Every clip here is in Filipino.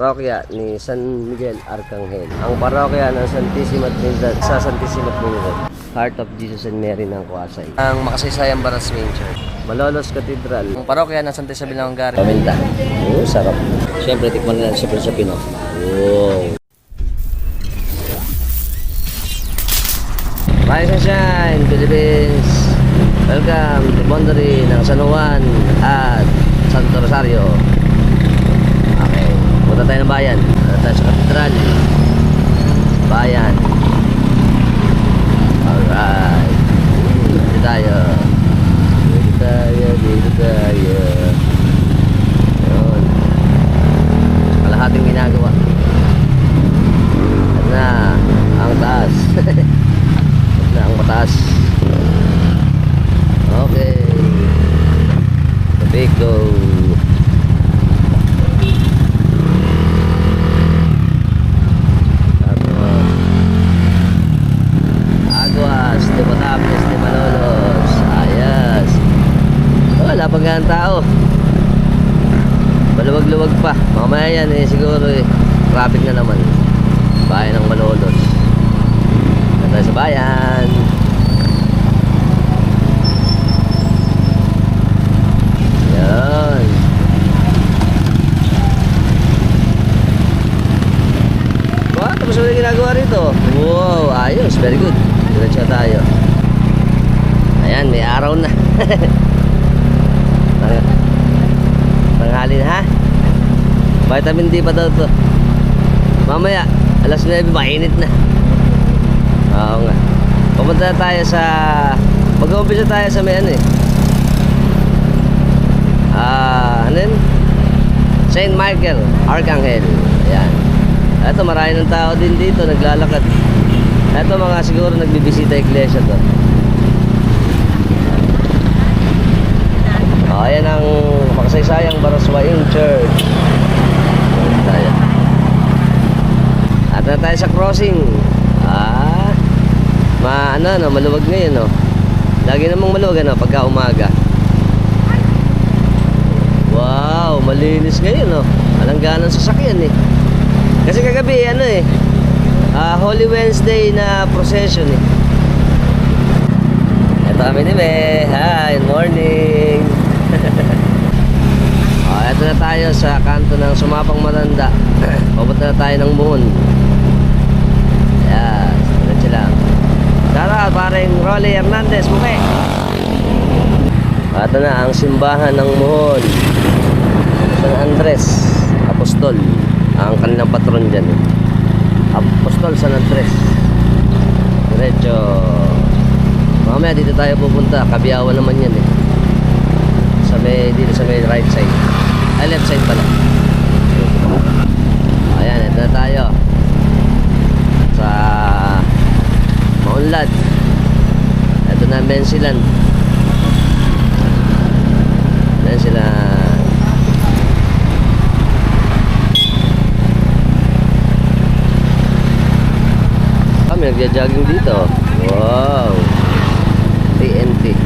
Parokya ni San Miguel Arcangel. Ang parokya ng Santissima Trinidad sa Santissima Trinidad, Heart of Jesus and Mary ng Kuasay. Ang makasaysayang Baras Main Church, Malolos Cathedral. Ang parokya ng Santa Isabel ng Hungary. Paminta. Sarap. Siyempre, tikman nila siyempre sa Pino. Wow. Rise and shine, Philippines. Welcome to boundary ng San Juan at Santo Rosario. Okay. Punta tayo ng bayan. Punta tayo sa katedral. Bayan. Alright. Dito tayo. Dito tayo. Dito tayo. Ayun. Kalahating ginagawa. At na ang taas. At na ang mataas. Okay. The big go. Wala pang ganang tao. Maluwag-luwag pa. Mamaya yan siguro traffic na naman. Bayan ng Malolos. Punta tayo sa bayan. Yan. Wow, tapos na ginagawa rito. Wow, ayos, very good. Diretso tayo. Ayan, may araw na. Tanghali na ha. Vitamin D pa daw to. Mamaya alas 9 mainit na. Oo nga. Pumunta tayo sa mag-umpisa tayo sa may ano ano yun? Saint Michael Arcangel. Ayan. Ito marami ng tao din dito naglalakad. Ito mga siguro nagbibisita iglesia to. Ayan ang makasaysayang Baraswaing Church. Tayo. At na tayo sa crossing. Maluwag ngayon, no? Lagi namang maluwag, no? Pagka umaga. Wow, malinis ngayon, no? Walang ganang sasakyan, eh. Kasi kagabi, Holy Wednesday na procession, eh. Ito kami ni Be. Hi, good morning. Ito na tayo sa kanto ng Sumapang Matanda. Pupunta na tayo ng Muhon. Yes, diretso lang. Tara, paring Rolly Hernandez, muke. Ito na ang simbahan ng Muhon. San Andres Apostol. Ang kanilang patron dyan. Apostol San Andres. Diretso. Mamaya dito tayo pupunta. Kabiyawan naman yan, dito sa may right side. Left side pala. Ayan, ito na tayo sa Maunlad. Ito na Bensilan. Kami nagja-jogging dito. Wow, TNT.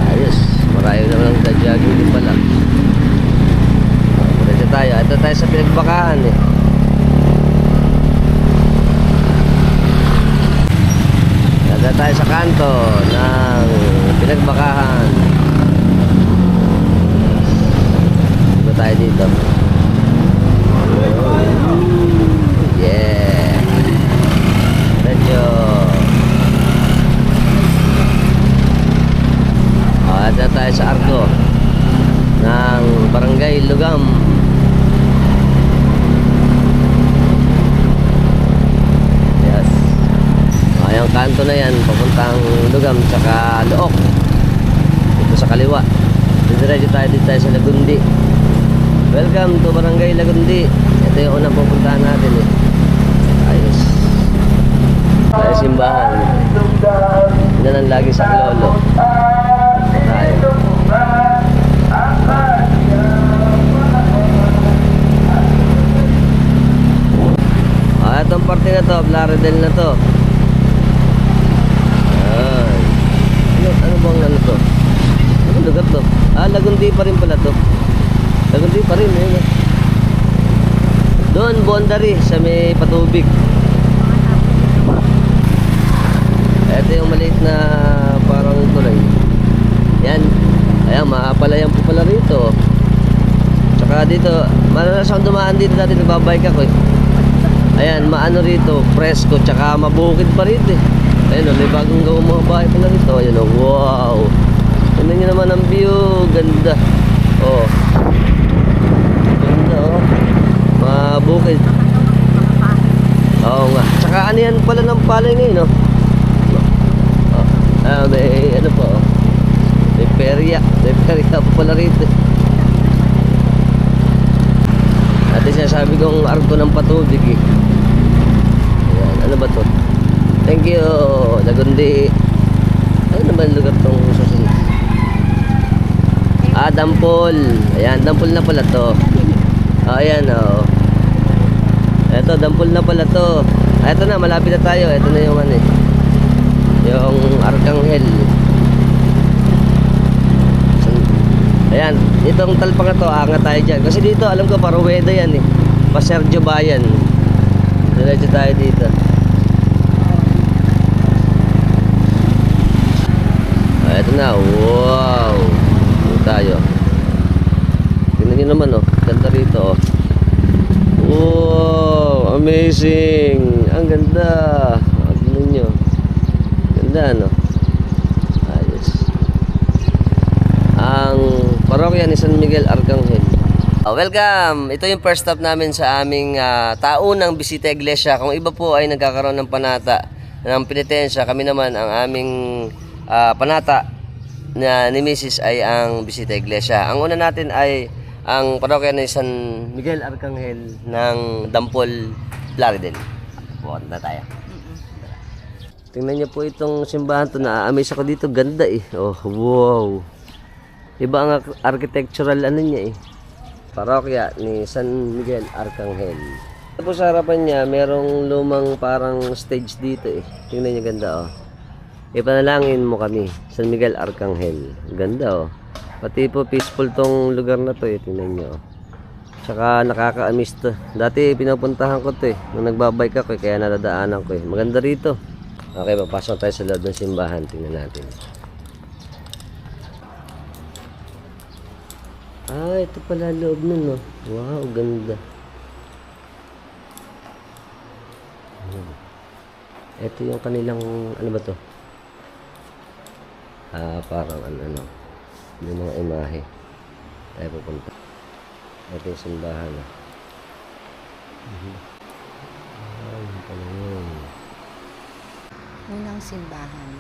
Ayos, marayo naman ang nagja-jogging din pala. Ito tayo sa Pinagbakahan, Ito tayo sa kanto ng Pinagbakahan. Ito tayo dito. Yeah. Medyo ito tayo sa Arco ng Barangay Lugam. Yung kanto na yan papuntang Lugam tsaka Look dito sa kaliwa. Diretso tayo dito sa Lagundi. Welcome to Barangay Lagundi. Ito yung unang pupuntahan natin, Ayos. Tayo simbahan. Yan ang lagi sa Lolo. Tayo. Itong parte na to, Blaredel na to. Ano bang to? Ano lugar to? Lagundi pa rin pala to. Lagundi pa rin, Doon, boundary sa may patubig. Ito yung maliit na parang tulay. Yan. Ayan, maapalayan po pala rito. Tsaka dito, madalas akong dumaan dito dati, nagbabike ako eh. Ayan, maano rito, presko, tsaka mabukid pa rito eh. Ayun, may bagong gawang mga bahay pala rito. Ayun, oh, wow. Tignan nyo naman ang view, ganda. Oh. Ganda, oh. Mabukid. Oo nga. Tsaka ano yan pala ng palay ngayon, oh. May ano po, oh. May perya pa pala rito. At sinasabi kong arko ng patubig eh. Ayan, ano ba to? Thank you, Lagundi. Ano naman lugar tong susunod? Dampol. Ayan, Dampol na pala to. Ayan, oh. Eto, Dampol na pala to. Eto na, malapit na tayo. Eto na yung ano eh. Yung Arcangel. Ayan, itong talpang na to, angat tayo dyan. Kasi dito, alam ko, Paruweda yan eh. Pa Sergio Bayan. Diretso tayo dito. Ito na, wow. Dito tayo. Tingnan nyo naman, oh. Ganda rito, oh. Wow, amazing. Ang ganda. Tingnan nyo. Ganda, no? Ayos. Ang parokya ni San Miguel Arcangel. Welcome! Ito yung first stop namin sa aming taunang bisita iglesia. Kung iba po ay nagkakaroon ng panata ng penitensya, kami naman ang aming panata na ni Mrs. ay ang bisita iglesia. Ang una natin ay ang parokya ni San Miguel Arcangel ng Dampol, Plaridel. Pupunta na tayo. Tingnan niyo po itong simbahan to, na-amaze ako dito. Ganda eh. Oh, wow. Iba ang architectural ano niya eh. Parokya ni San Miguel Arcangel. Ito po sa harapan niya, merong lumang parang stage dito eh. Tingnan niyo, ganda oh. Ipanalangin mo kami, San Miguel Arcangel. Ganda oh. Pati po peaceful tong lugar na to eh. Tingnan niyo oh. Tsaka nakaka-amaze to. Dati pinapuntahan ko to eh. Nung nagbabike ako eh, kaya nadadaanan ko eh. Maganda rito. Okay, papasok tayo sa loob ng simbahan. Tingnan natin. Ito pala loob nun, no? Wow, ganda. Ito yung kanilang, ano ba to? Parang ano, yung mga imahe. Tayo pupunta. Ito yung simbahan, no? Yun pala yun. Unang simbahan,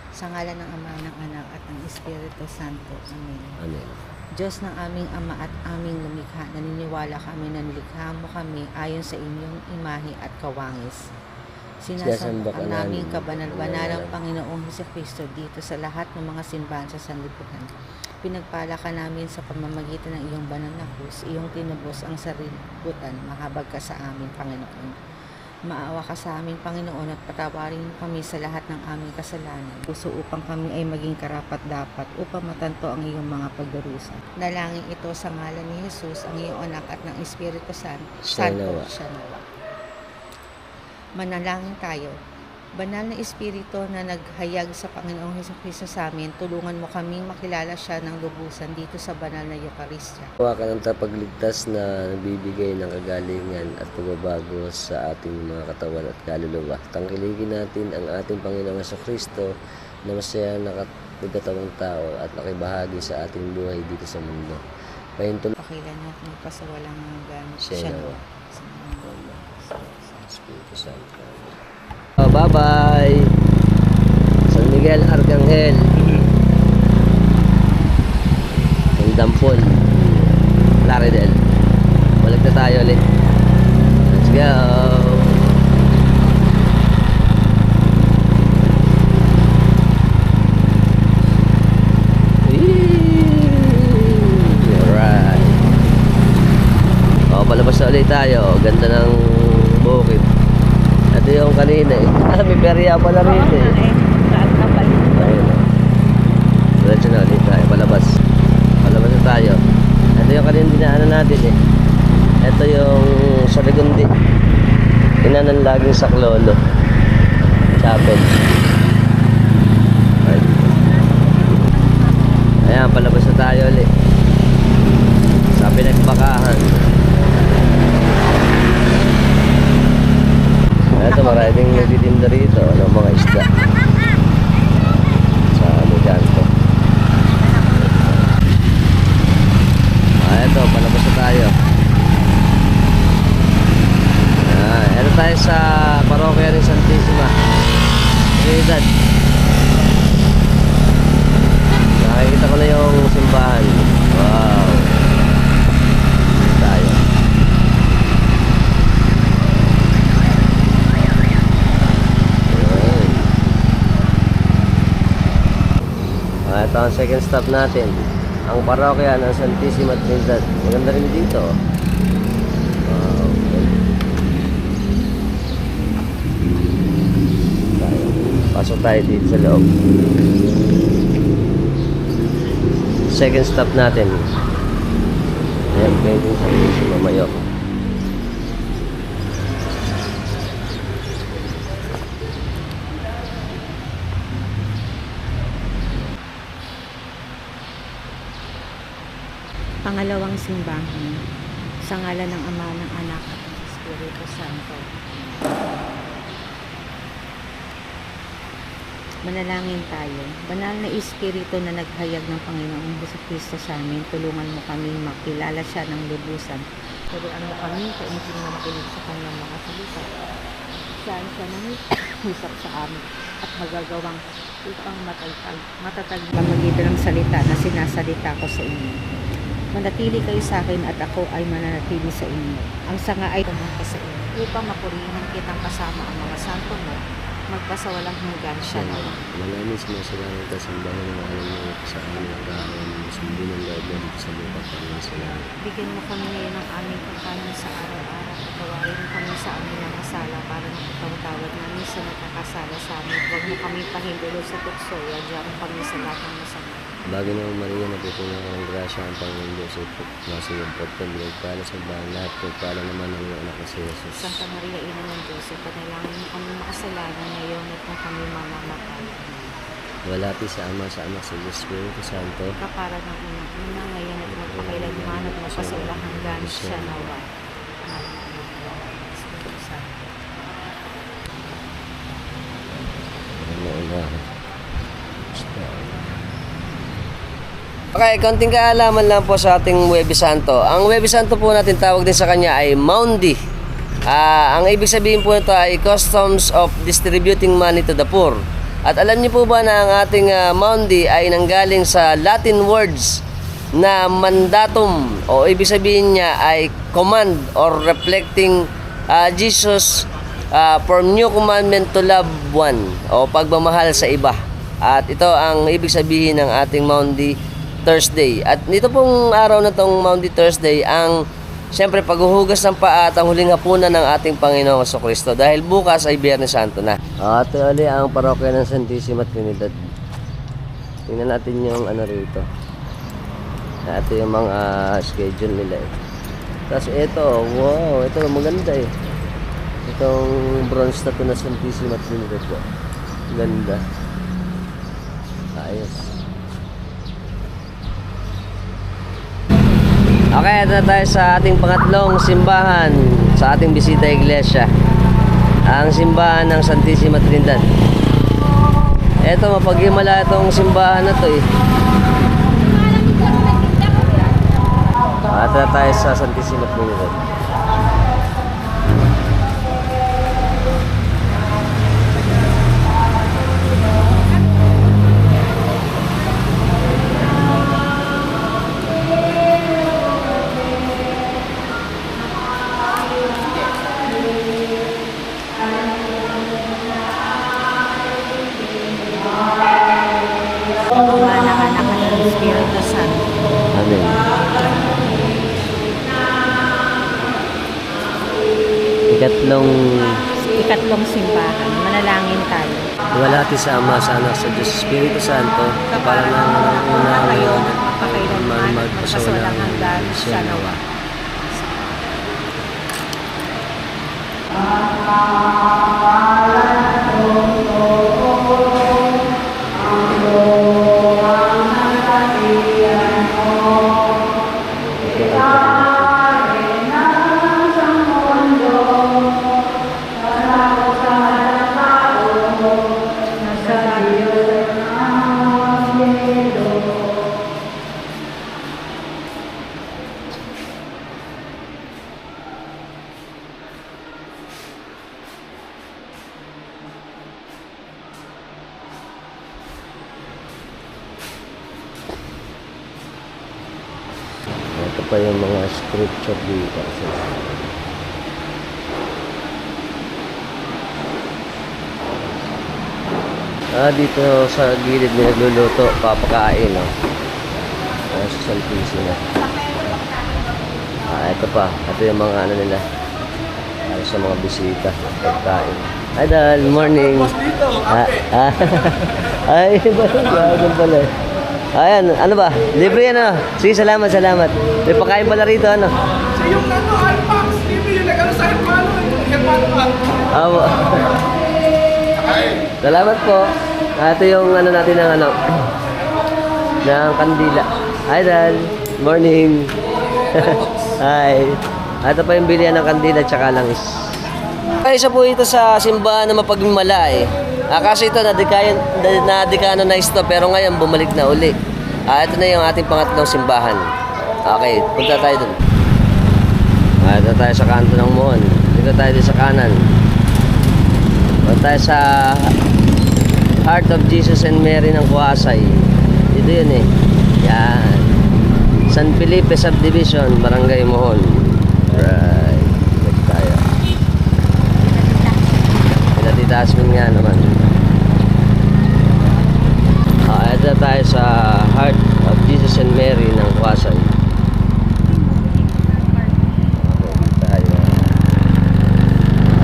sa ngalan ng Ama, ng Anak, at ng Espiritu Santo. Amen. Amen. Diyos ng aming Ama at aming lumikha, naniniwala kami na nilikha mo kami ayon sa inyong imahe at kawangis. Sinasamba ka namin kabanal-banalang Panginoong Jesucristo dito sa lahat ng mga simbahan sa sanlibutan. Pinagpala ka namin sa pamamagitan ng iyong banal na krus, iyong tinubos ang sanlibutan, mahabag ka sa amin, Panginoon. Maawa ka sa amin, Panginoon, at patawarin kami sa lahat ng aming kasalanan. Puso upang kami ay maging karapat-dapat upang matanto ang iyong mga pagdurusa. Dalangin ito sa ngalan ni Jesus, ang iyong anak at ng Espiritu Santo. Siya nawa. Manalangin tayo. Banal na Espiritu na naghayag sa Panginoong Jesucristo sa amin, tulungan mo kaming makilala siya ng lubusan dito sa banal na Eucharistia. Gawa ka ng tapagligtas na nagbibigay ng kagalingan at pagbabago sa ating mga katawan at kaluluwa. Tangkilikin natin ang ating Panginoong Jesucristo na masaya nakatawang tao at nakibahagi sa ating buhay dito sa mundo. Pahintulong Pakilan at magpasawalang mga gamit siya nawa. Sa Espiritu Santo. Bye-bye! San Miguel Arcangel. Ang Dampol, Plaridel. Balik na tayo ulit. Let's go! Alright. Palabas na ulit tayo. Ganda ng bukid. Ito yung kanina eh. May perya pala rito eh. Ayun. Diretso na ulit tayo. Palabas na tayo. Ito yung kanina dinaanan natin eh. Ito yung sa Legundi. Inanan laging Saklolo. Chapel. Ayan, palabas na tayo ulit. Sa Pinagbakahan. Ito, maraming nagtitinda rito ng mga isda. Sa Luganto. Ito, palabas na tayo. Ito tayo sa parokya ni Santissima Trinidad. Nakikita ko na yung simbahan. Wow. Tayo. Ito ang second stop natin. Ang parokya ng Santissima Trinidad. Maganda rin dito. Wow. Pasok tayo dito sa loob. Second stop natin. Ayan, painting Santissima Mayor. Pangalawang simbahan, sa ngalan ng Ama, ng Anak at ng Espiritu Santo. Manalangin tayo. Banal na Espiritu na naghayag ng Panginoong Jesucristo sa amin, tulungan mo kami makilala siya ng lubusan. Turuan mo kami kaintin na makinig sa kanyang mga salita. Saan siya nangusap sa amin at magagawang upang matatag na magitan ng salita na sinasalita ko sa inyo. Manatili kayo sa akin at ako ay mananatili sa inyo. Ang sanga ay pumunta sa inyo upang mapurihan kitang kasama ang mga santo mo, magpasawalang hanggan siya na. Malamis mo sila ng kasambahan ng alam mo sa amin ang kahawan ng sundi ng loob mo dito sa lupa para sa langit. Bigyan mo kami ngayon ng aming pagkain sa araw-araw at gawain mo kami sa aming mga sala para nakatawag namin sa nagkakasala sa amin. Huwag mo kami pahindulo sa tukso, yadya mo kami sa lahat ng masama. Bagay ng Maria, napupunan ka ng grasya ang Panginoon Diyos ay masayang portan, binagpala sa bahan lahat, pagpala naman ang iyong anak na si Jesus. Santa Maria, Ina ng Diyos, ipanalangin mo kami makasalanan ngayon at kung kami mamamatay. Walati sa Ama, sa Anak, sa Diyos, Espiritu Santo. Kapara ng una ngayon at magpakailanman at magpasawalang hanggan siya nawa. Espiritu Santo. Okay, konting kaalaman lang po sa ating Huwebes Santo. Ang Huwebes Santo po natin tawag din sa kanya ay Maundy. Ang ibig sabihin po nito ay Customs of Distributing Money to the Poor. At alam niyo po ba na ang ating Maundy ay nanggaling sa Latin words na mandatum o ibig sabihin niya ay command or reflecting Jesus from new commandment to love one o pagmamahal sa iba. At ito ang ibig sabihin ng ating Maundy Thursday. At nito pong araw na tong Maundy Thursday ang siyempre paghuhugas ng paa at ang huling hapunan ng ating Panginoong Jesucristo dahil bukas ay Biyernes Santo na. At uli ang parokya ng Santissima Trinidad. Tingnan natin yung ano rito. Ito yung mga schedule nila eh. Tapos ito, wow, ito maganda eh. Itong bronze statue na Santissima Trinidad ko. Ganda. Ayos. Okay, ito na tayo sa ating pangatlong simbahan sa ating bisita iglesia. Ang simbahan ng Santissima Trinidad. Ito, mapaghimala itong simbahan na to eh. Ito na tayo sa Santissima Trinidad. Ama, ng Anak at ng Espiritu Santo. Amen. Ikatlong simbahan, manalangin tayo. Walati sa Ama, sa Anak, sa Diyos, Espiritu Santo, para na una ngayon, magpakailanman at magpasawalang hanggan siya nawa. Ito pa yung mga scripture dito. Dito sa gilid may nagluluto, papakain, no? Sa Santísima. Ito pa. Ito yung mga ano nila. Para sa mga bisita, pagkain. Hi, Dal. Morning. Ay, bago pala. Ayan, ano ba? Libre yan, ano? Sige, salamat. May pakain pala rito, ano? So yung Alpax TV, yung nag-ano sa Hermano Awa. Salamat po. Ito yung ano natin ng ano ng kandila. Hi, Dad. Morning. Hi. Ito pa yung bilihan ng kandila tsaka langis. Isa po ito sa simbahan na mapagmimala eh. Kasi ito na-decanonize to pero ngayon bumalik na uli. Ito na yung ating pangatlong simbahan. Okay, punta tayo dun. Ito tayo sa kanto ng Muon. Dito tayo din sa kanan. Punta tayo sa Heart of Jesus and Mary ng Kuasay. Dito yun eh. Yan. San Felipe Subdivision, Barangay Muon. Right. Dito tayo. Pinatitaasmin nga naman. Ito tayo sa Heart of Jesus and Mary ng Kuasay.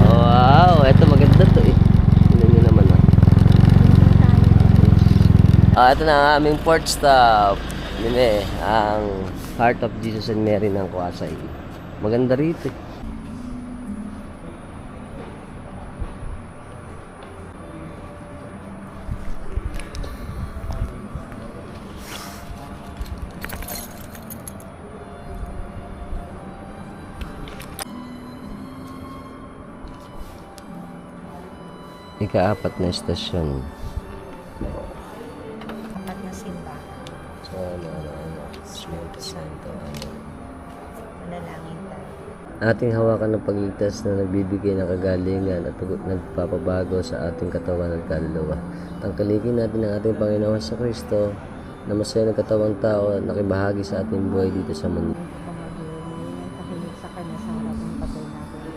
Wow, ito maganda to eh. Tingnan nyo naman ito na ang aming port stop. Yun eh, ang Heart of Jesus and Mary ng Kuasay. Maganda rito eh. Ika-apat na estasyon. Apat na simbahan. So, Espiritu Santo. Manalangin tayo. Ating hawakan ng pagligtas na nagbibigay ng kagalingan at nagpapabago sa ating katawan at kaluluwa. Tangkilikin natin ang ating Panginoon sa Kristo na masaya ng katawang tao at nakibahagi sa ating buhay dito sa mundo. Tahimik sa kanya sa harap ng patay natin.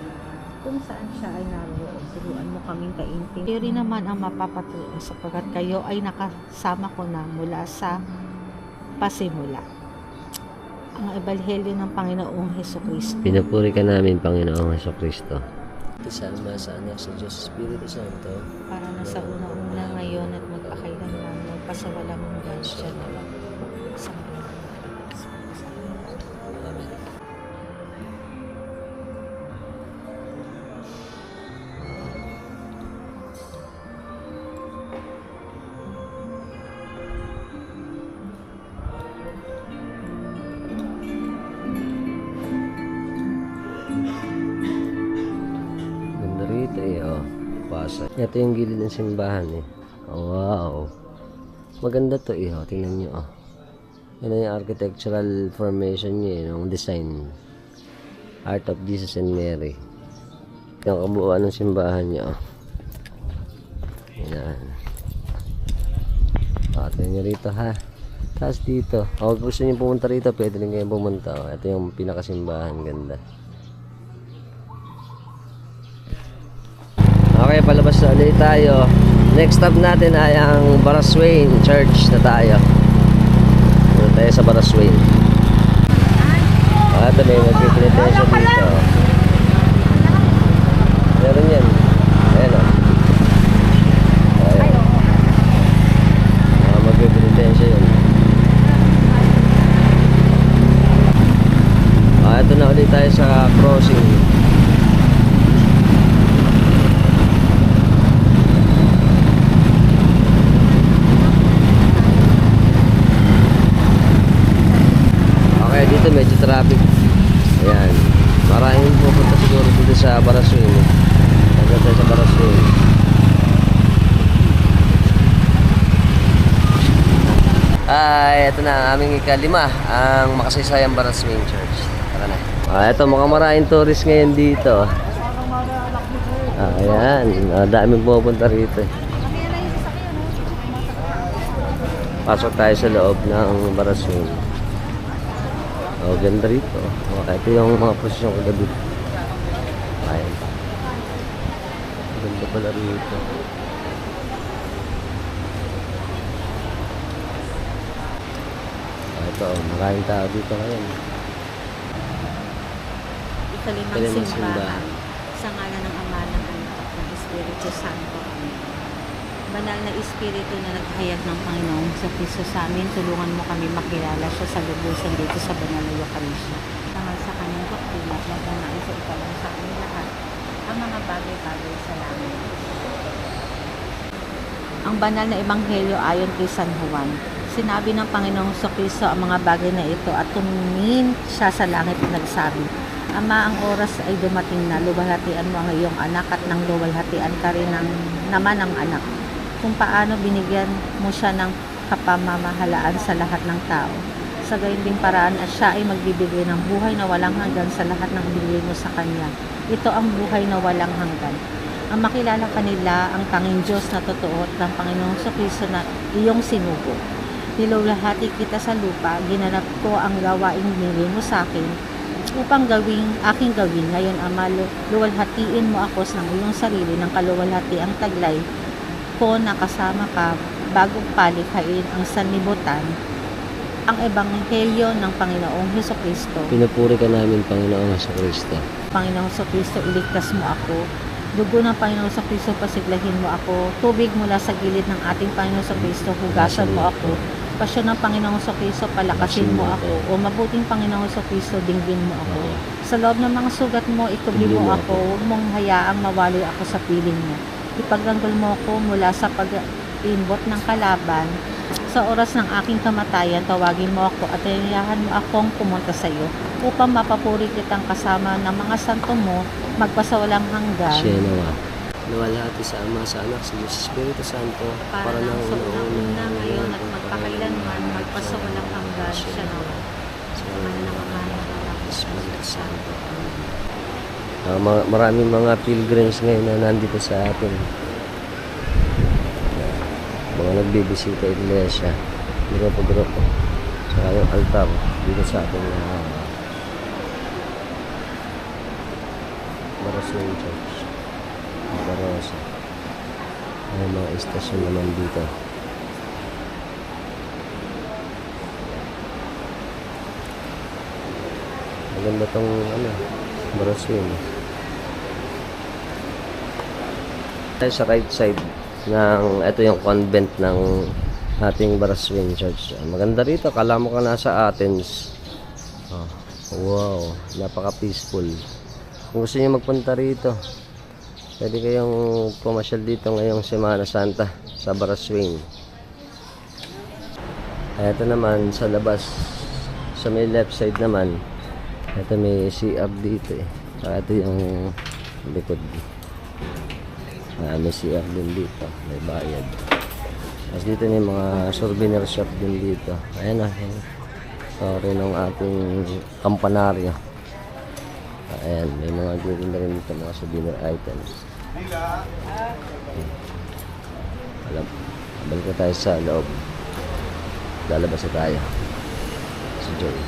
Kung saan siya ay naroon, turuan mo kaming kaintin. Kayo rin naman ang mapapatuloy sapagkat kayo ay nakasama ko na mula sa pasimula. Ang ebanghelyo ng Panginoong Hesukristo. Pinupuri ka namin, Panginoong Hesukristo. Kasama sa anak sa Diyos, Espiritu Santo. Para na sa una-una ngayon at magpakailanman, magpasawalang hanggan siya na lang. Sa Amen. Ganda rito eh, oh. Pasay. Ito yung gilid ng simbahan eh. Oh, wow. Maganda to eh, oh. Tingnan nyo, oh. Yan na yung architectural formation niya eh, yung design. Heart of Jesus and Mary. Yung kabuuan ng simbahan niya, oh. Yan. Tingnan nyo rito, ha. Tapos dito. Kung gusto nyo pumunta rito, pwede rin kayo pumunta, oh. Ito yung pinakasimbahan, ganda. Okay, palabas na ulit tayo. Next stop natin ay ang Baraswain Church na tayo. Dito tayo sa Baraswain. Ito may magpipilitensya dito. Meron yan. Ayan o. Magpipilitensya yun. Ito na ulit tayo sa crossing. Maraming pupunta siguro dito sa Baraswing. Nandito tayo sa Baraswing. Ay, ito na ang aming ikalima, ang makasaysayang Baraswing Church. Tara na. Ito, mukhang maraming tourist ngayon dito. Ayan, daming pupunta rito. Pasok tayo sa loob ng Baraswing. Oh, ganda rito. Ito yung mga posisyon ko gabi. Ayan. Ganda pala rito. Ito, maraming tao dito ngayon. Ikalimang Ikalimang simbahan simbahan. sa ngalan ng Ama, ng Anak at ng Espiritu Santo. Amen. Banal na Espiritu na naghayag ng Panginoong sa Kristo sa amin, tulungan mo kami makilala siya sa lubusan dito sa banal na Eucharistia. Tangal sa kanyang doktrina at magnanais sa ikalang sa amin lahat ang mga bagay-bagay sa langit. Ang banal na Ebanghelyo ayon kay San Juan. Sinabi ng Panginoong Kristo ang mga bagay na ito at tumingin siya sa langit at nagsabi, Ama, ang oras ay dumating na, luwalhatian mo ang iyong anak at nang luwalhatian ka rin naman ang anak. Kung paano binigyan mo siya ng kapamamahalaan sa lahat ng tao. Sa gayon ding paraan at siya ay magbibigay ng buhay na walang hanggan sa lahat ng binigay mo sa kanya. Ito ang buhay na walang hanggan. Ang makilala kanila ang tanging Diyos na totoo at ang Panginoong Kristo na iyong sinugo. Nilulahati kita sa lupa, ginanap ko ang gawaing binigay mo sa akin upang aking gawin. Ngayon, Ama, luwalhatiin mo ako ng iyong sarili ng kaluwalhati ang taglay ko na kasama ka bagong palikhain ang sanlibutan, ang ebanghelyo ng Panginoong Hesukristo. Pinupuri ka namin, Panginoong Hesukristo. Panginoong Hesukristo, iligtas mo ako. Dugo ng Panginoong Hesukristo, pasiglahin mo ako. Tubig mula sa gilid ng ating Panginoong Hesukristo, hugasan mo ako. Pasyon ng Panginoong Hesukristo, palakasin mo ako. O mabuting Panginoong Hesukristo, dinggin mo ako. Sa loob ng mga sugat mo, ikubli mo ako. Huwag mong hayaang mawali ako sa piling mo. Ipagtanggol mo ako mula sa pag-imbot ng kalaban. Sa oras ng aking kamatayan, tawagin mo ako at inayahan mo akong pumunta sa iyo upang mapapuri kitang kasama ng mga santo mo magpasawalang hanggan. Siya nawa. Nawalhati sa Ama, sa Anak, sa Diyos, sa Espiritu Santo, Para ng nang una ngayon at magpakailanman, magpasawalang hanggan. Siya nawa. Sa Ano ng Ama, ng Anak, ng Espiritu Santo. maraming mga pilgrims ngayon na nandito sa atin. Mga nagbibisita iglesia, grupo-grupo. Saka yung altar dito sa ating Baraswing Church. Barosa. May mga istasyon naman dito. Maganda tong Baraswing. Sa right side ng ito yung convent ng ating Baraswing Church. Maganda rito, kala mo ka nasa Athens. Oh, wow, napaka peaceful. Kung gusto niyo magpunta rito, pwede kayong pumasyal dito ngayong Semana Santa sa Baraswing. Ito naman sa labas, sa may left side naman, ito may CR dito eh. Saka ito yung likod. May CR din dito, may bayad. Tapos dito may mga souvenir shop din dito. Ayan na, rin ng ating kampanaryo. Ayan, may mga dito na rin dito, mga souvenir items. Alam, balik na tayo sa loob. Lalabas na tayo. Si Joy.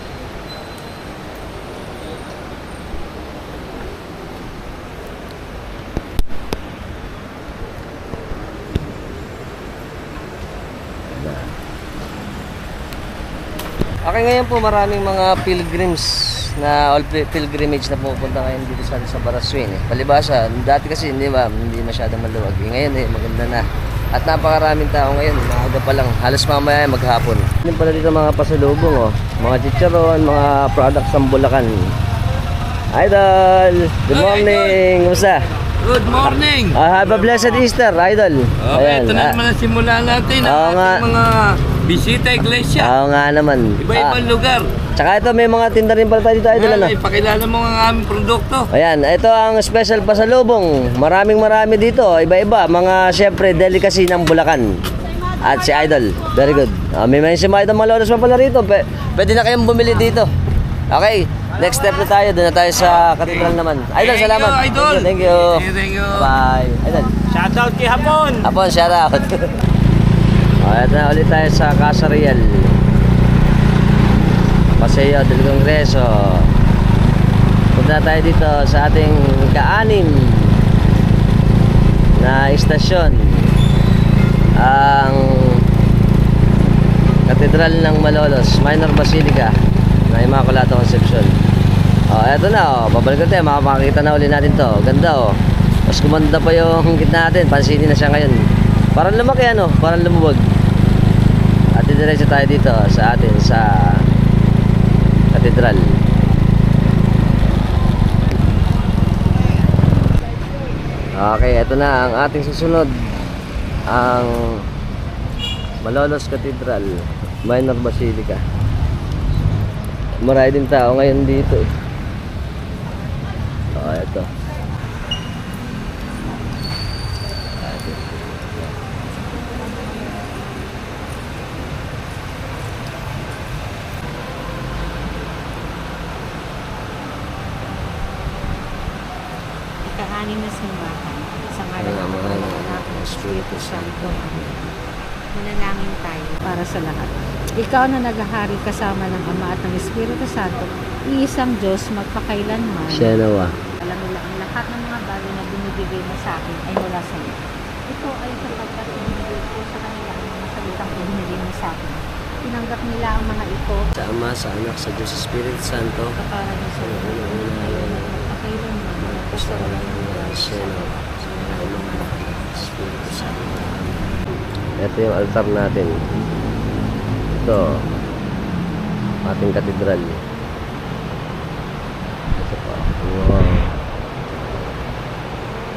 Okay, ngayon po maraming mga pilgrims na all pilgrimage na pupunta ngayon dito sa Baraswing. Palibasa, dati kasi hindi masyadong maluwag. Ngayon maganda na. At napakaraming tao ngayon, maaga pa lang. Halos mamaya maghapon. Hindi pala dito mga pasalubong, mga chicharon, mga products ng Bulacan. Idol! Good morning! Kumusta? Good morning! Have a blessed Easter, Idol. Okay, ito na naman ang simula natin Oo ang nga. ating mga bisita iglesia. Oo nga naman. Iba-ibang lugar. Tsaka ito, may mga tinda rin pala tayo dito, Idol. Ano? Ipakilala mo ang aming produkto. Ayan, ito ang special pasalubong. Marami dito, iba-iba. Mga, syempre, delicacy ng Bulacan. At si Idol, very good. May mention mga Idol, mga lolos pa pala rito. Pwede na kayong bumili dito. Okay, next step na tayo. Doon na tayo sa katedral naman. Idol, Thank salamat. you, Idol. Thank you. Thank you. Bye. Idol. Shoutout kay Hapon! Hapon, shout out. Ito na ulit tayo sa Casa Real. Paseo del Congreso. Punta tayo dito sa ating ka-anim na istasyon. Ang Katedral ng Malolos, Minor Basilica na Immaculata Concepcion. Eto na, babalik natin, makakita na ulit natin to. Ganda mas gumanda pa yung gitna natin, pansinin na siya ngayon. Parang lumaki parang lumubog. At didiretso tayo dito sa atin sa Katedral. Okay, ito na ang ating susunod. Ang Malolos Cathedral, Minor Basilica. Marami din tao ngayon dito. Ito. Ika-anim na simbahan sa ngalan ng Ama ng Anak ng Espiritu Santo. Amen. Manalangin tayo para sa lahat. Ikaw na naghahari kasama ng Ama at ng Espiritu Santo, iisang Diyos magpakailanman. Siya nawa. Alam nila ang lahat ng mga bagay na binibigay mo sa akin ay mula sa iyo. Ito ay sapagkat binibigay ko sa kanila ang mga salitang ibinigay mo sa akin. Tinanggap nila ang mga ito Sa Ama, sa Anak, sa Diyos Espiritu Santo. kapara ng sa iyo. Magpakailanman. Magpasalamat ng Siya nawa. Espiritu Santo. Ito yung altar natin. Ito. Ating katedral. Ito pa. Wow.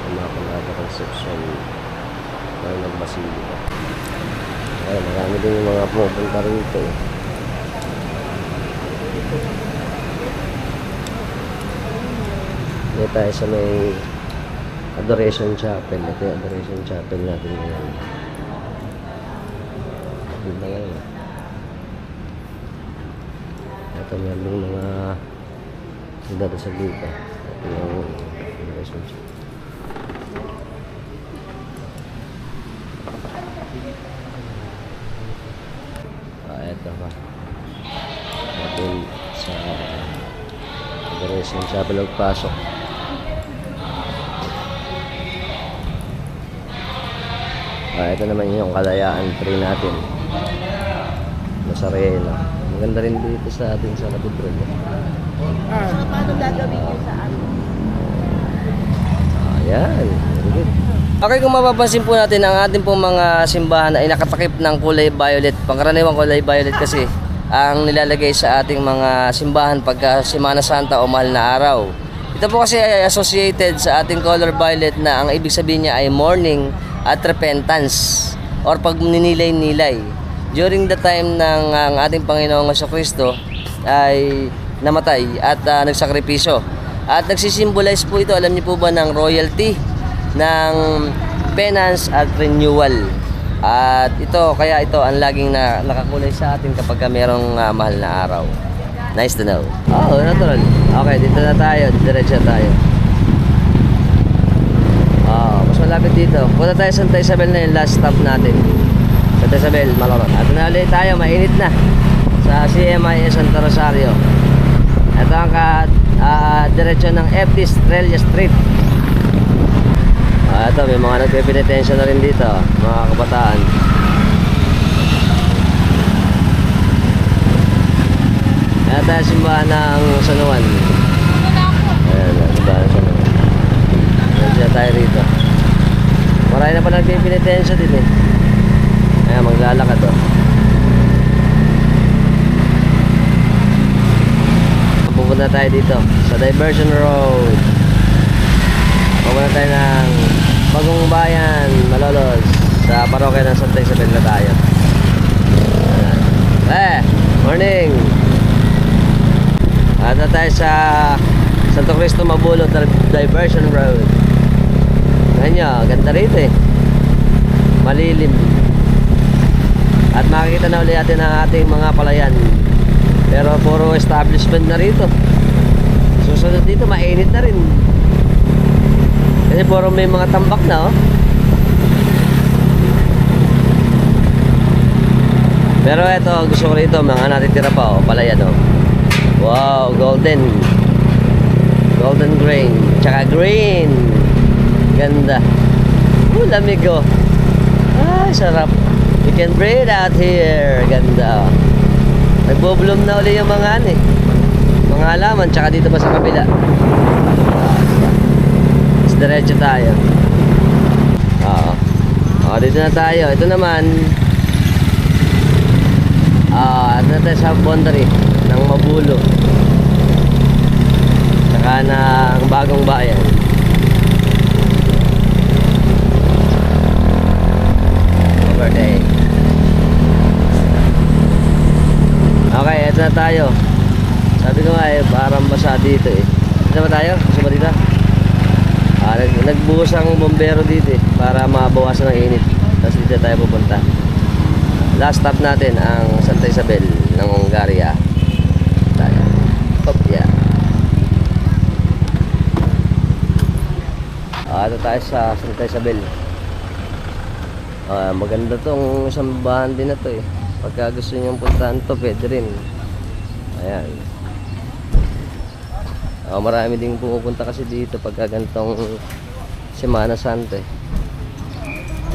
Immaculata Concepcion. Minor Basilica. Ay, marami din yung mga pupunta rito. Dito tayo sa may Adoration Chapel. Ito yung Adoration Chapel natin ngayon. Ito na ngayon. Ito meron yung mga dito sa dito. Ito yung Adoration Chapel. Ito pa. Natin sa Adoration Chapel magpasok. Ito naman yung Kalayaan Tree natin. Nazareno. Maganda rin dito sa atin sa katedral. Paano gagawin niyo sa ano? Ayan. Very good. Okay, kung mapapansin po natin, ang ating pong mga simbahan ay nakatakip ng kulay violet. Pangkaraniwang kulay violet kasi ang nilalagay sa ating mga simbahan pagka Semana Santa o mahal na araw. Ito po kasi ay associated sa ating color violet na ang ibig sabihin niya ay mourning at repentance or pagninilay-nilay. During the time ng ang ating Panginoong Jesucristo ay namatay at nagsakripisyo. At nagsisimbolize po ito, alam niyo po ba, ng royalty, ng penance at renewal. At ito, kaya ito ang laging nakakulay sa atin kapag merong mahal na araw. Nice to know. Oh, natural. Okay, dito na tayo. Diretso tayo. Mas malapit dito. Punta tayo sa Santa Isabel na yung last stop natin. Santa Isabel, Malorot. At na ulit tayo, mainit na. Sa CMIS Santa Rosario. Ito ang diretso ng FT Estrella Street. Ito, may mga nagpe-penitensya na rin dito, mga kabataan. Ayan tayo simbahan ng San Juan. Ayan, simbahan ng San Juan. Ayan siya tayo rito. Marami na pa nagpe-penitensya din eh. Ayan, maglalakad oh. Pupunta tayo dito sa Diversion Road. muna tayo ng Bagong Bayan, Malolos, sa parokya ng Santa Isabel na tayo. Morning! At na tayo sa Santo Cristo Mabulot Diversion Road. Ngayon nyo, ganda rito eh. Malilim. At makikita na ulit natin ang ating mga palayan. Pero puro establishment na rito. Susunod dito, mainit na rin. Kasi puro may mga tambak na oh. Pero ito, gusto ko rito, mga natitira pa oh, palayan oh. Wow, golden grain, tsaka green. Ganda. Lamig oh. Ay, sarap. You can breathe out here. Ganda oh. Nagbo-bloom na uli yung mga ano eh, mga halaman, tsaka dito pa sa kabila. Diretso tayo. Oo. Dito na tayo. Ito naman ano na tayo sa boundary ng Mabulo saka ng Bagong Bayan. Overday. Okay, ito na tayo. Sabi ko nga eh, parang basa dito eh. Ito ba tayo? Gusto ba dito? Nagbuhos ang bombero dito eh, para mabawasan ng init. Tapos dito tayo pupunta. Last stop natin ang Santa Isabel ng Hungaria. Tayo. Hop, yeah. Ito tayo sa Santa Isabel. Maganda tong sambahan din na to eh. Pagka gusto nyo puntahan to, pwede rin. Ayan. Marami ding pumupunta kasi dito pagka ganitong Semana Santa eh.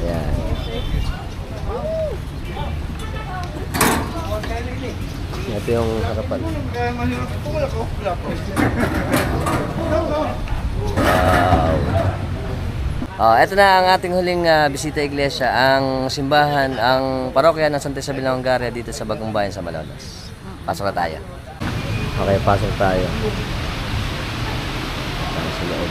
Ayan. Ito yung harapan. Wow. Ito na ang ating huling bisita iglesia, ang simbahan, ang parokya ng Santa Isabel ng Hungaria dito sa Bagong Bayan sa Malolos. Pasok na tayo. Okay, pasok tayo. Sa loob.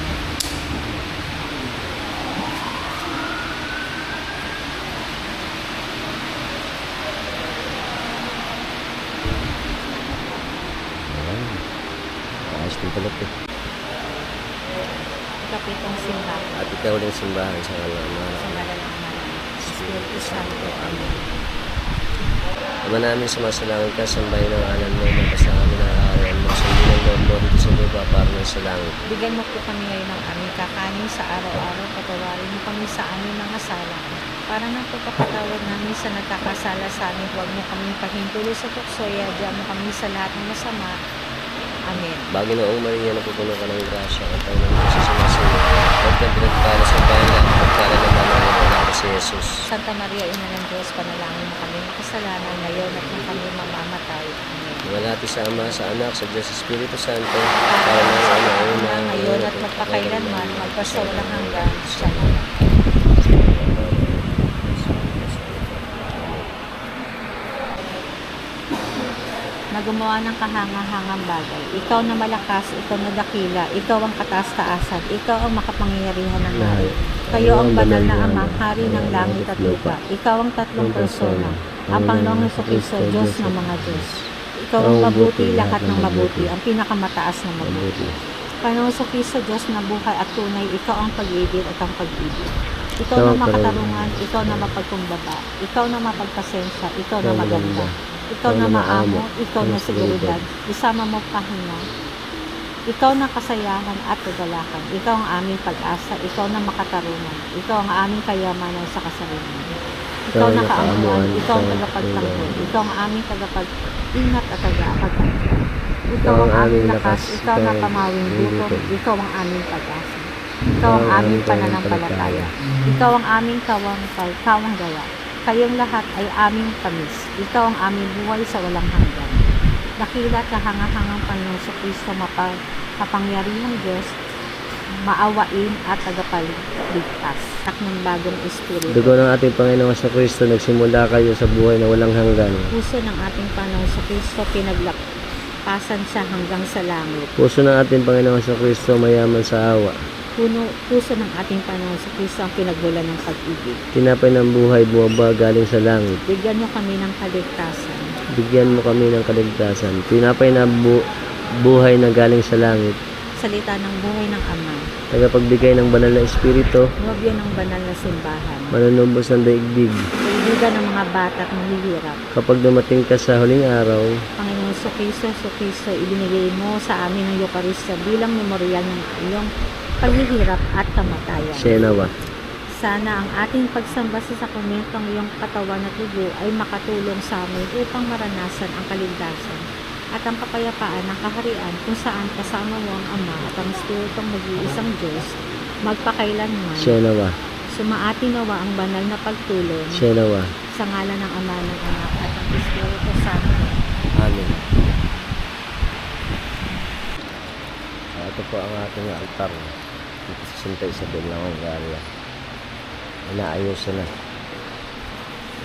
Ayos din pala ito. Kapitong simbahan. At ikaw uling simbahan sa Sa ngala ng Ama, Espiritu Santo. Amen. Ama namin, sumasalangit ka, sambahin ang alam mo, magpasa kami ng araw mo, sundin ang loob mo dito sa lupa para sa langit. Bigyan mo po kami ngayon ng aming kakanin sa araw-araw, patawarin mo kami sa aming mga sala. Para ng pagpapatawad namin sa nagkakasala sa amin, huwag mo kami pahintulo sa tukso, diyan mo kami sa lahat ng masama. Amen. Baginoong Maria, napupuno ka ng grasya, at ang nang sa sumasunod. Huwag kang pinagpala sa bayan, pagkala naman ang mga si Jesus. Santa Maria, Ina ng Diyos, panalangin mo kami makasalanan ngayon at nang kami mamamatay. Amen. Malati sa Ama, sa Anak, sa Diyos Espiritu Santo, para na sa una, ngayon at magpakailanman, magpasawalang hanggan. Shalom. Na gumawa ng kahanga-hangang bagay. Ikaw na malakas, ikaw na dakila, ikaw ang kataas-taasan, ikaw ang makapangyarihan ng hari. Kayo ang banal na Ama, hari ng langit at lupa. Ikaw ang tatlong persona, ang Panginoong Jesucristo, Diyos ng mga Diyos. Ikaw ang mabuti, lahat ng mabuti, ang pinakamataas na mabuti. Panginoong Jesucristo, Diyos na buhay at tunay, ikaw ang pag-ibig at ang pag-ibig. Ikaw na makatarungan, ikaw na mapagkumbaba, ikaw na mapagpasensya, ikaw na maganda. Ikaw na maamo, ikaw na seguridad, isama mo pahinga. Ikaw na kasayahan at kagalakan. Ikaw ang aming pag-asa, ikaw na makatarungan. Ikaw ang aming kayamanan sa kasarian. Ikaw na kaamuan, ikaw ang tagapagtanggol. Ikaw ang aming tagapag-ingat at tagapag-tanggol. Ikaw ang aming lakas, ikaw na pamawing gutom, ikaw ang aming pag-asa. Ikaw ang aming pananampalataya. Ikaw ang aming kawang gawa. Kayong lahat ay aming tamis. Ikaw ang aming buhay sa walang hanggan. Dakila at kahanga-hangang Panginoon sa Kristo, kapangyarihang Diyos, maawain at tagapagligtas. At ng bagong Espiritu. Dugo ng ating Panginoon sa Kristo, nagsimula kayo sa buhay na walang hanggan. Puso ng ating Panginoon sa Kristo, pinaglakpasan siya hanggang sa langit. Puso ng ating Panginoon sa Kristo, mayaman sa awa. puso ng ating Panginoon sa Kristo ang pinagmulan ng pag-ibig. Tinapay ng buhay bumaba galing sa langit. Bigyan mo kami ng kaligtasan. Bigyan mo kami ng kaligtasan. Tinapay na buhay na galing sa langit. Salita ng buhay ng Ama. Tagapagbigay ng banal na espiritu. Nobyo ng banal na simbahan. Manunumbos ng daigdig. Kaibigan ng mga bata at mahihirap. Kapag dumating ka sa huling araw, Panginoon Kristo, ibinigay mo sa amin ang Eucharistia bilang memorial ng iyong paghihirap at kamatayan. Senawa. Sana ang ating pagsamba sa sakramentong iyong katawan at dugo ay makatulong sa amin upang maranasan ang kaligtasan at ang kapayapaan ng kaharian kung saan kasama mo ang Ama at ang Espiritong nag-iisang Diyos magpakailanman. Senawa. Sumaati nawa ang banal na pagtulong Senawa. sa ngalan ng Ama, ng Anak at ng Espiritu Santo. Amen. Ito po ang ating altar dito sa Santa Isabel ng Hongaria. Inaayos na.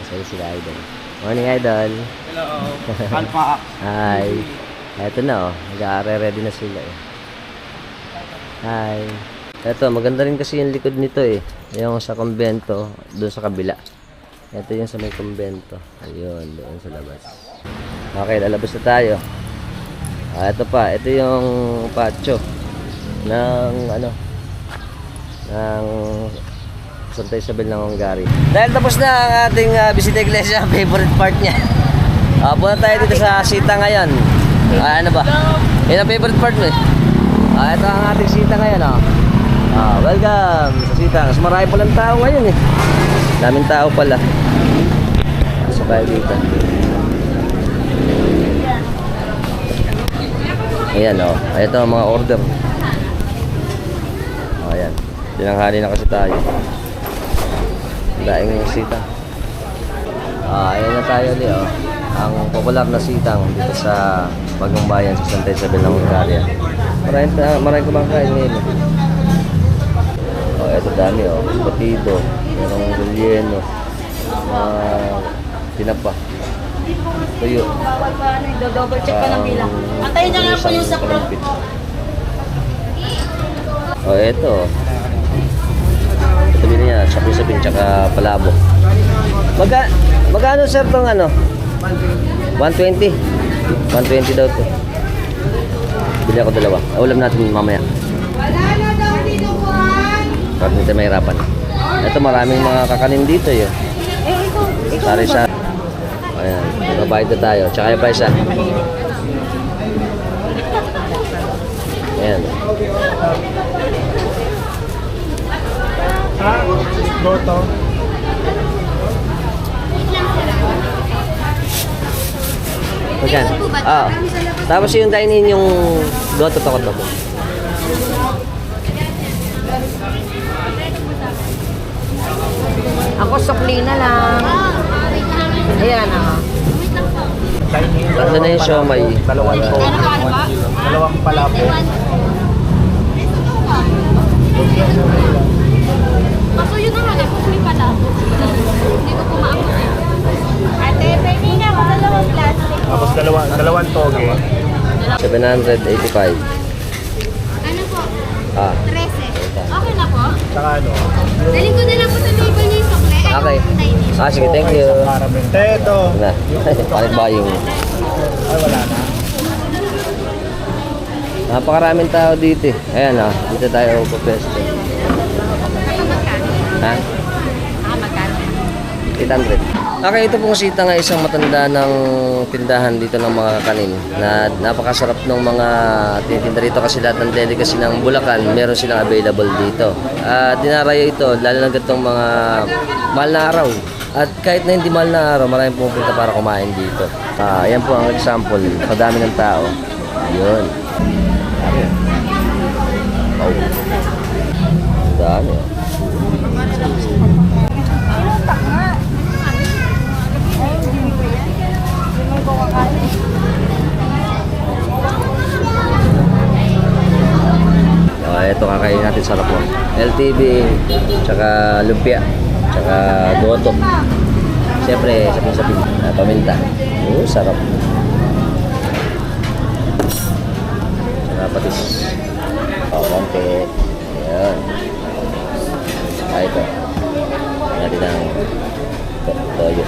Masaya sila, Idol. Morning, Idol. Hello. Alpha. Hi. Ito na, oh. Nag-ready na sila, eh. Hi. Ito, maganda rin kasi yung likod nito, eh. Yung sa kumbento, doon sa kabila. Ito yung sa may kumbento. Ayun, doon sa labas. Okay, lalabas na tayo. Ito pa, ito yung patio ng ng Santa Isabel ng Hongaria. Dahil tapos na ang ating bisita iglesia, favorite part niya. Punta tayo dito sa Sita ngayon. Ano ba? Yan ang favorite part mo, eh. Ito ang ating Sita ngayon, oh. Welcome sa Sita. Mas marami palang tao ngayon, eh. Daming tao pala. Sabay dito. Ayan, oh. Ito ang mga order. Ayan. Tinanghali na kasi tayo. Daing Sita. Ayan na tayo ulit, oh. Ang popular na sitang dito sa Bagong Bayan sa Santa Isabel ng Hongaria. Maraming kumakain ngayon. Ito dami, oh. Batido. Merong relleno. Tinapa. Tuyo. Double check pa lang bilang. Antayin niya nga po yung sa front. Ito. Ito din niya, sapin-sapin, tsaka palabo. Magkano sir tong 120. 120 daw to. Bili ako dalawa. Ulam natin mamaya. Para hindi tayo mahirapan. Ito maraming mga kakanin dito yun. Sari-sari. Ayan. Babayad na tayo. Tsaka yung pa isa. Ayan. Goto. Magkan? Tapos yung dine-in yung goto to ko. Ako sukli na lang. Ayan, Ano na yung siomay? Dalawang palabo. Kaso yun naman eh, kung may palabo. Hindi ko kumaabot eh. Ate, pwede nga ako dalawang plastic. Tapos dalawang toge. 785. Ano po? 13. Okay na po? Saka Daling ko na lang po sa table niyo yung sukle. Okay. Sige, thank you. Ito. Na, palit ba yung... Ay, wala na. Napakaraming tao dito, eh. Ayan, dito tayo pupesto. Ha? Magkano? 800. Okay, ito pong Sita nga isang matanda ng tindahan dito ng mga kanin na napakasarap ng mga tinitinda rito kasi lahat ng delicacy ng Bulacan meron silang available dito. Dinarayo ito lalo na gatong mga mahal na araw. At kahit na hindi mahal na araw, maraming pumupunta para kumain dito. Ayan po ang example, padami ng tao. Yun. Wow. Ang dami. Ito kakainin natin, sarap mo. LTV, tsaka lumpia, tsaka goto. Siyempre, sapin-sapin, paminta. Sarap. Tsaka patis. Konti. Ayan. Saka ito. Natin ang toyo.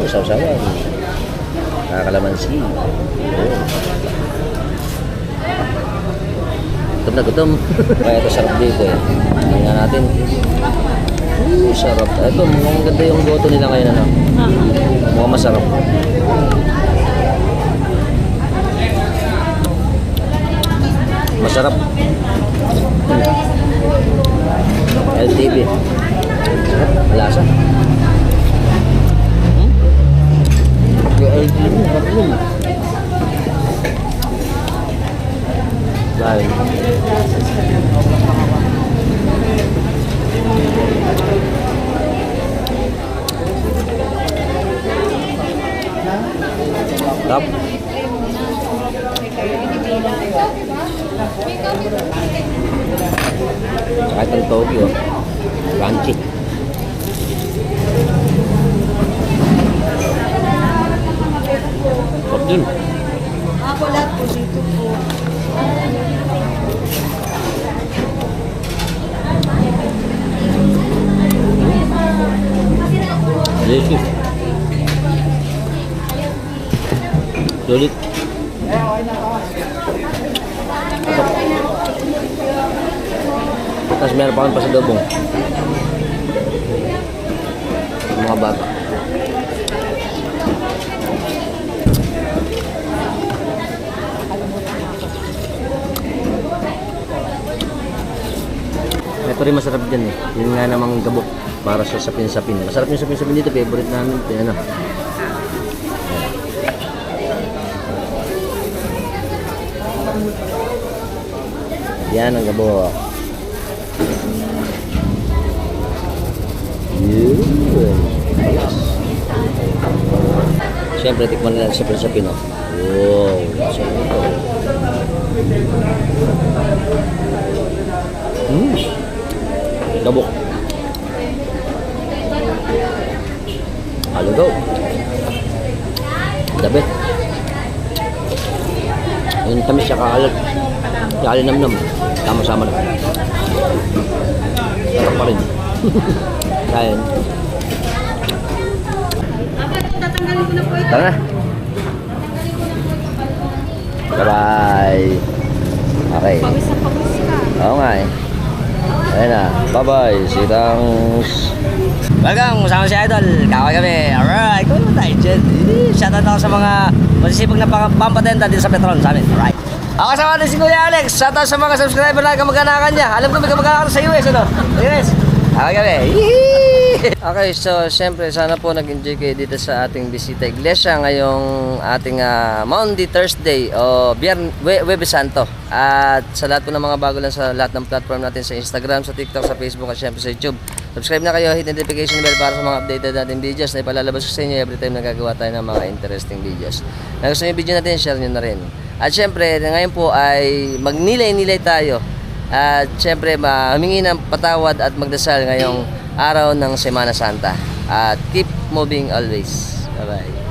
Saw-sawan. Nakakalamansi. Ayan. Gutom na gutom. Kaya ito sarap dito eh. Tingnan natin. Sarap. Ito, mukhang ganda yung goto nila ngayon. Ano? Mukhang masarap. Masarap. LTV. Sarap. Malasa. Yung LTV. Sarap yun. Dahil. Tap. Saka itong Tokyo. Crunchy. Sarap dun. Ako lahat po dito po. Delicious. Sulit. Tapos meron pa kami pasalubong. Mga bata. Ito rin masarap dyan eh. Yun nga namang gabok para sa sapin-sapin. Masarap yung sapin-sapin dito. Favorite namin ito. Ano? Yan ang gabok. Yun. Yes. Siyempre, tikman nila sa sapin-sapin. Oh. Wow. Masarap ito. Gabok. Halo daw. Dabi. Yung tamis siya kaalat. Kalinamnam. Sama-sama na. Sarap pa rin. Kain. Tara na. Bye-bye. Okay. Oo nga eh. Ayan na. Bye-bye. Sitang... Welcome! Kasama si Idol. Kaway kami. Alright. Kaway mo tayo dyan. Shoutout ako sa mga masisipag na pampatenta dito sa Petron sa amin. Alright. Ako kasama din si Kuya Alex. Shoutout sa mga subscriber na kamag-anakan niya. Alam ko may kamag-anakan sa US. Ano? US. Kaway kami. Okay, so syempre sana po nag-enjoy kayo dito sa ating bisita iglesia ngayong ating Monday, Thursday o Webes Santo. At sa lahat po ng mga bago lang sa lahat ng platform natin sa Instagram, sa TikTok, sa Facebook at syempre sa YouTube. Subscribe na kayo, hit notification bell para sa mga updated natin videos na ipalalabas ko sa inyo every time nagagawa tayo ng mga interesting videos. Na gusto nyo yung video natin, share nyo na rin. At syempre, ngayon po ay magnilay-nilay tayo. At syempre, humingi ng patawad at magdasal ngayong araw ng Semana Santa. At keep moving always. Bye-bye.